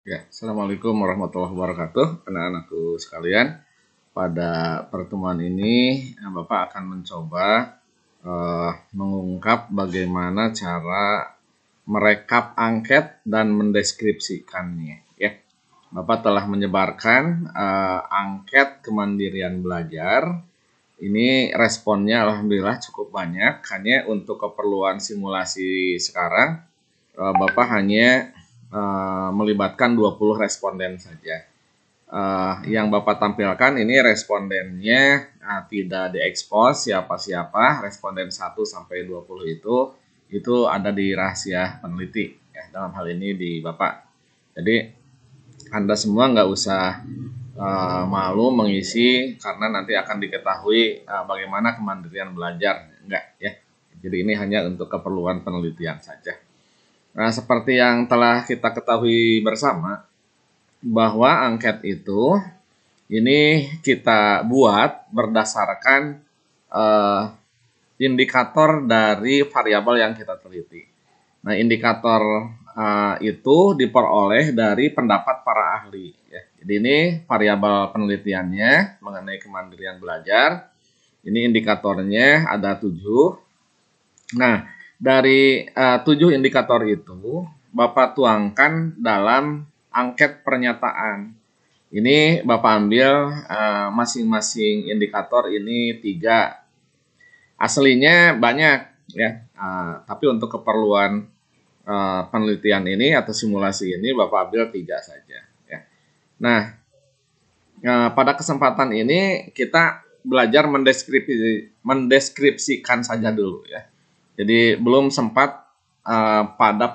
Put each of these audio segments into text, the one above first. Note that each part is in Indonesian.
Ya, Assalamualaikum warahmatullahi wabarakatuh, anak-anakku sekalian. Pada pertemuan ini, Bapak akan mencoba mengungkap bagaimana cara merekap angket dan mendeskripsikannya. Ya, Bapak telah menyebarkan angket kemandirian belajar. Ini responnya alhamdulillah cukup banyak. Hanya untuk keperluan simulasi sekarang, Bapak hanya melibatkan 20 responden saja. Yang Bapak tampilkan ini respondennya tidak diekspos siapa-siapa. Responden 1 sampai 20 itu ada di rahasia peneliti ya, dalam hal ini di Bapak. Jadi Anda semua nggak usah malu mengisi karena nanti akan diketahui bagaimana kemandirian belajar, enggak ya. Jadi ini hanya untuk keperluan penelitian saja. Nah, seperti yang telah kita ketahui bersama, bahwa angket itu ini kita buat berdasarkan eh, indikator dari variabel yang kita teliti. Nah, indikator itu diperoleh dari pendapat para ahli. Ya. Jadi ini variabel penelitiannya mengenai kemandirian belajar. Ini indikatornya ada 7. Nah, dari 7 indikator itu, Bapak tuangkan dalam angket pernyataan. Ini Bapak ambil masing-masing indikator ini 3. Aslinya banyak ya, tapi untuk keperluan penelitian ini atau simulasi ini Bapak ambil 3 saja. Ya. Nah, pada kesempatan ini kita belajar mendeskripsikan saja dulu ya. Jadi belum sempat pada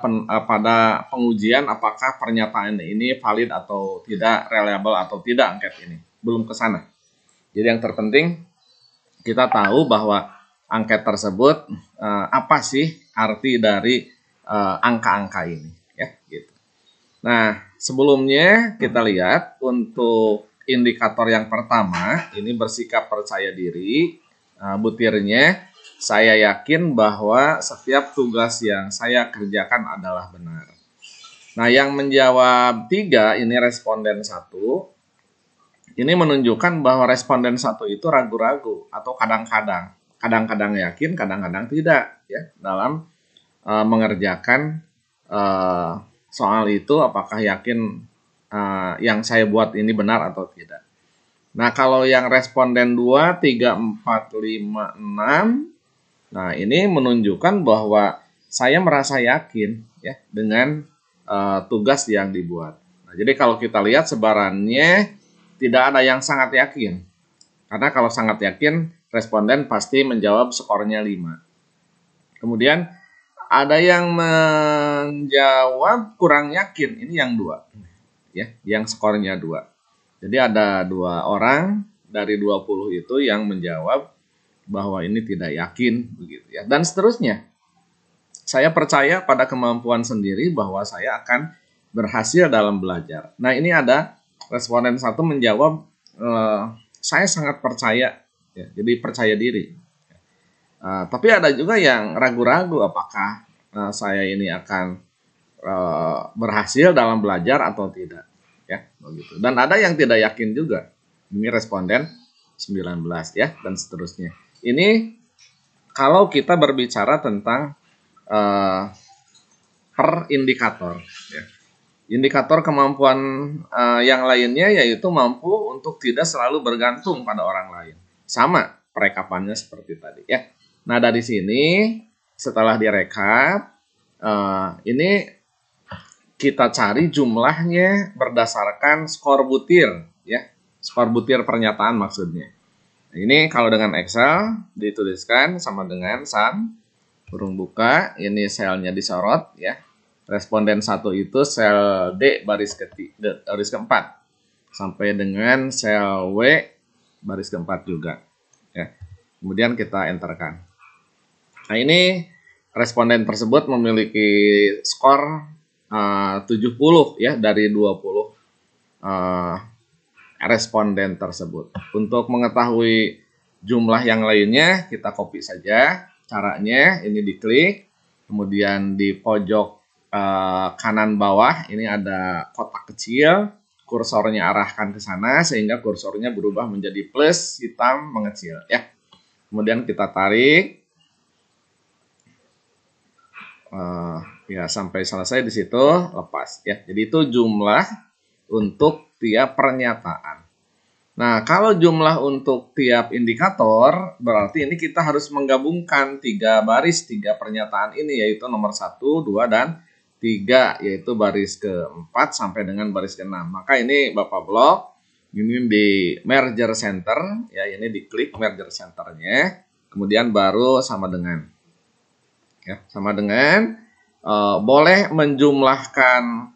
pengujian apakah pernyataan ini valid atau tidak, reliable atau tidak angket ini. Belum ke sana. Jadi yang terpenting kita tahu bahwa angket tersebut apa sih arti dari angka-angka ini ya gitu. Nah, sebelumnya kita lihat untuk indikator yang pertama ini bersikap percaya diri. Butirnya saya yakin bahwa setiap tugas yang saya kerjakan adalah benar. Nah, yang menjawab 3 ini responden 1. Ini menunjukkan bahwa responden 1 itu ragu-ragu atau kadang-kadang. Kadang-kadang yakin, kadang-kadang tidak ya dalam mengerjakan soal itu, apakah yakin yang saya buat ini benar atau tidak. Nah, kalau yang responden 2, 3, 4, 5, 6, nah ini menunjukkan bahwa saya merasa yakin ya dengan tugas yang dibuat. Nah, jadi kalau kita lihat sebarannya tidak ada yang sangat yakin. Karena kalau sangat yakin, responden pasti menjawab skornya 5. Kemudian ada yang menjawab kurang yakin, ini yang 2. Ya, yang skornya 2. Jadi ada 2 orang dari 20 itu yang menjawab bahwa ini tidak yakin begitu ya. Dan seterusnya. Saya percaya pada kemampuan sendiri bahwa saya akan berhasil dalam belajar. Nah, ini ada responden 1 menjawab saya sangat percaya ya. Jadi percaya diri. Tapi ada juga yang ragu-ragu apakah saya ini akan berhasil dalam belajar atau tidak ya begitu. Dan ada yang tidak yakin juga. Ini responden 19 ya dan seterusnya. Ini kalau kita berbicara tentang per indikator ya. Indikator kemampuan yang lainnya yaitu mampu untuk tidak selalu bergantung pada orang lain. Sama perekapannya seperti tadi ya. Nah, dari sini setelah direkap ini kita cari jumlahnya berdasarkan skor butir ya. Skor butir pernyataan maksudnya. Nah, ini kalau dengan Excel dituliskan sama dengan sum kurung buka, ini selnya disorot ya. Responden 1 itu sel D baris keempat sampai dengan sel W baris keempat juga ya. Kemudian kita enterkan. Nah, ini responden tersebut memiliki skor 70 ya dari 20 responden tersebut. Untuk mengetahui jumlah yang lainnya kita copy saja. Caranya ini diklik, kemudian di pojok kanan bawah ini ada kotak kecil, kursornya arahkan ke sana sehingga kursornya berubah menjadi plus, hitam, mengecil ya. Kemudian kita tarik ya sampai selesai di situ, lepas ya. Jadi itu jumlah untuk tiap pernyataan. Nah, kalau jumlah untuk tiap indikator, berarti ini kita harus menggabungkan 3 baris, 3 pernyataan ini, yaitu nomor 1, 2, dan 3, yaitu baris ke-4 sampai dengan baris ke-6. Maka ini Bapak blok, ini di merger center, ya ini diklik merger centernya, kemudian baru sama dengan. Ya, sama dengan, boleh menjumlahkan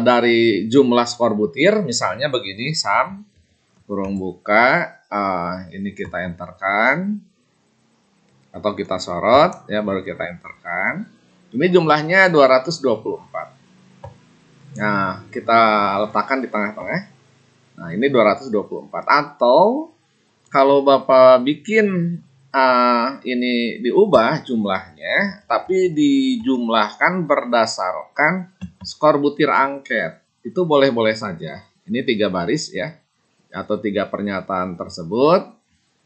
dari jumlah skor butir, misalnya begini, SAM, kurung buka, ini kita enterkan atau kita sorot ya, baru kita enterkan. Ini jumlahnya 224. Nah, kita letakkan di tengah-tengah. Nah, ini 224. Atau kalau Bapak bikin ini diubah jumlahnya, tapi dijumlahkan berdasarkan skor butir angket, itu boleh-boleh saja. Ini 3 baris ya, atau 3 pernyataan tersebut.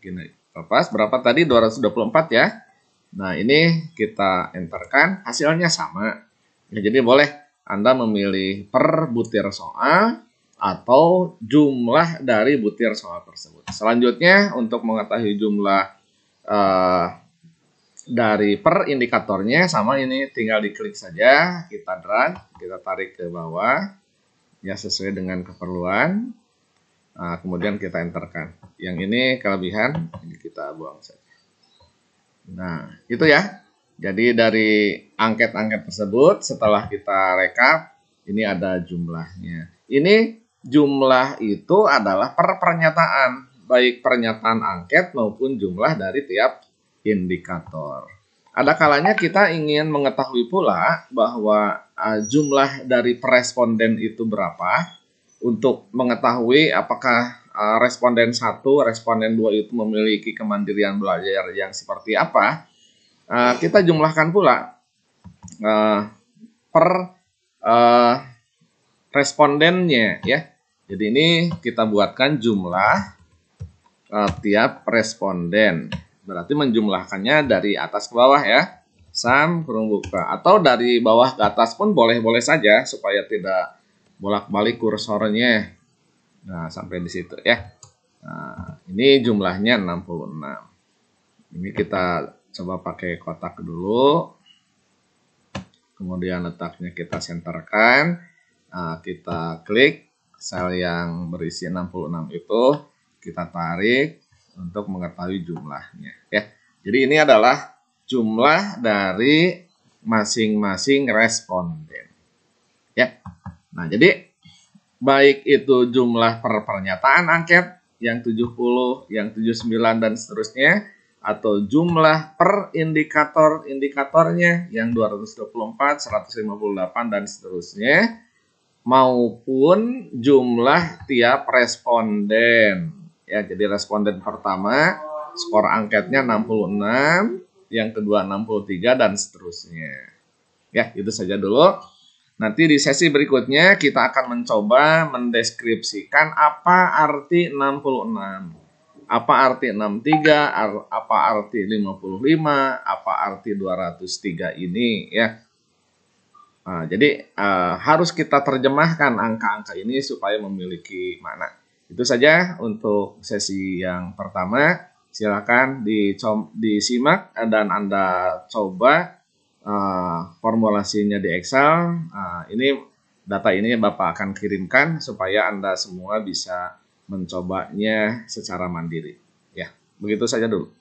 Gini, lepas berapa tadi? 224 ya. Nah, ini kita enterkan, hasilnya sama. Ya, jadi boleh Anda memilih per butir soal atau jumlah dari butir soal tersebut. Selanjutnya, untuk mengetahui jumlah dari per indikatornya, sama ini tinggal diklik saja, kita drag, kita tarik ke bawah ya sesuai dengan keperluan. Nah, kemudian kita enterkan. Yang ini kelebihan, ini kita buang saja. Nah, itu ya. Jadi dari angket-angket tersebut, setelah kita rekap, ini ada jumlahnya. Ini jumlah itu adalah per pernyataan, baik pernyataan angket maupun jumlah dari tiap indikator. Ada kalanya kita ingin mengetahui pula bahwa jumlah dari responden itu berapa. Untuk mengetahui apakah responden 1, responden 2 itu memiliki kemandirian belajar yang seperti apa, kita jumlahkan pula per respondennya ya. Jadi ini kita buatkan jumlah tiap responden. Berarti menjumlahkannya dari atas ke bawah ya. SAM kurung buka, atau dari bawah ke atas pun boleh-boleh saja supaya tidak bolak-balik kursornya. Nah, sampai di situ ya. Nah, ini jumlahnya 66. Ini kita coba pakai kotak dulu. Kemudian letaknya kita senterkan. Nah, kita klik sel yang berisi 66 itu, kita tarik untuk mengetahui jumlahnya ya. Jadi ini adalah jumlah dari masing-masing responden. Ya. Nah, jadi baik itu jumlah per pernyataan angket yang 70, yang 79 dan seterusnya, atau jumlah per indikatornya yang 224, 158 dan seterusnya, maupun jumlah tiap responden. Ya, jadi responden pertama skor angketnya 66, yang kedua 63 dan seterusnya. Ya, itu saja dulu. Nanti di sesi berikutnya kita akan mencoba mendeskripsikan apa arti 66, apa arti 63, apa arti 55, apa arti 203 ini ya. Nah, jadi harus kita terjemahkan angka-angka ini supaya memiliki makna. Itu saja untuk sesi yang pertama. Silakan disimak dan Anda coba formulasinya di Excel. Ini data ini Bapak akan kirimkan supaya Anda semua bisa mencobanya secara mandiri. Ya, begitu saja dulu.